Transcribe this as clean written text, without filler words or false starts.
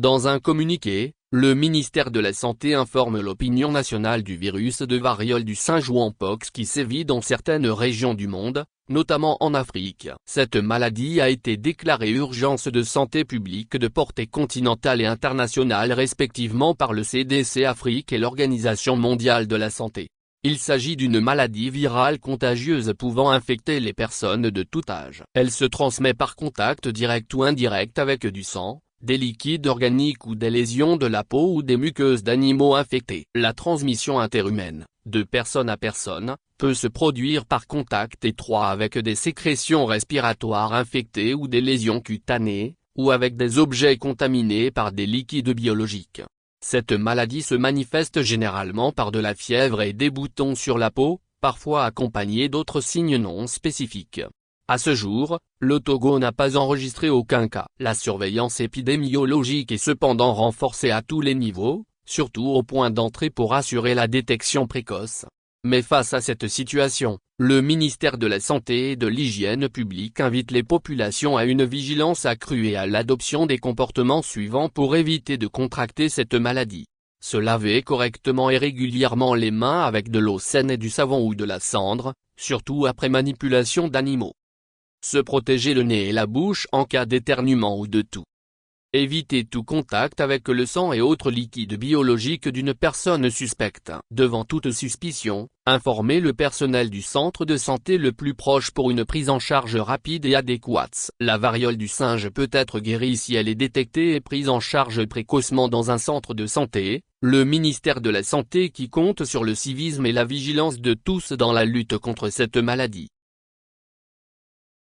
Dans un communiqué, le ministère de la Santé informe l'opinion nationale du virus de variole du singe ou mpox qui sévit dans certaines régions du monde, notamment en Afrique. Cette maladie a été déclarée urgence de santé publique de portée continentale et internationale respectivement par le CDC Afrique et l'Organisation mondiale de la santé. Il s'agit d'une maladie virale contagieuse pouvant infecter les personnes de tout âge. Elle se transmet par contact direct ou indirect avec du sang, des liquides organiques ou des lésions de la peau ou des muqueuses d'animaux infectés. La transmission interhumaine, de personne à personne, peut se produire par contact étroit avec des sécrétions respiratoires infectées ou des lésions cutanées, ou avec des objets contaminés par des liquides biologiques. Cette maladie se manifeste généralement par de la fièvre et des boutons sur la peau, parfois accompagnés d'autres signes non spécifiques. À ce jour, le Togo n'a pas enregistré aucun cas. La surveillance épidémiologique est cependant renforcée à tous les niveaux, surtout au point d'entrée pour assurer la détection précoce. Mais face à cette situation, le ministère de la Santé et de l'Hygiène publique invite les populations à une vigilance accrue et à l'adoption des comportements suivants pour éviter de contracter cette maladie. Se laver correctement et régulièrement les mains avec de l'eau saine et du savon ou de la cendre, surtout après manipulation d'animaux. Se protéger le nez et la bouche en cas d'éternuement ou de toux. Éviter tout contact avec le sang et autres liquides biologiques d'une personne suspecte. Devant toute suspicion, informer le personnel du centre de santé le plus proche pour une prise en charge rapide et adéquate. La variole du singe peut être guérie si elle est détectée et prise en charge précocement dans un centre de santé, le ministère de la Santé qui compte sur le civisme et la vigilance de tous dans la lutte contre cette maladie.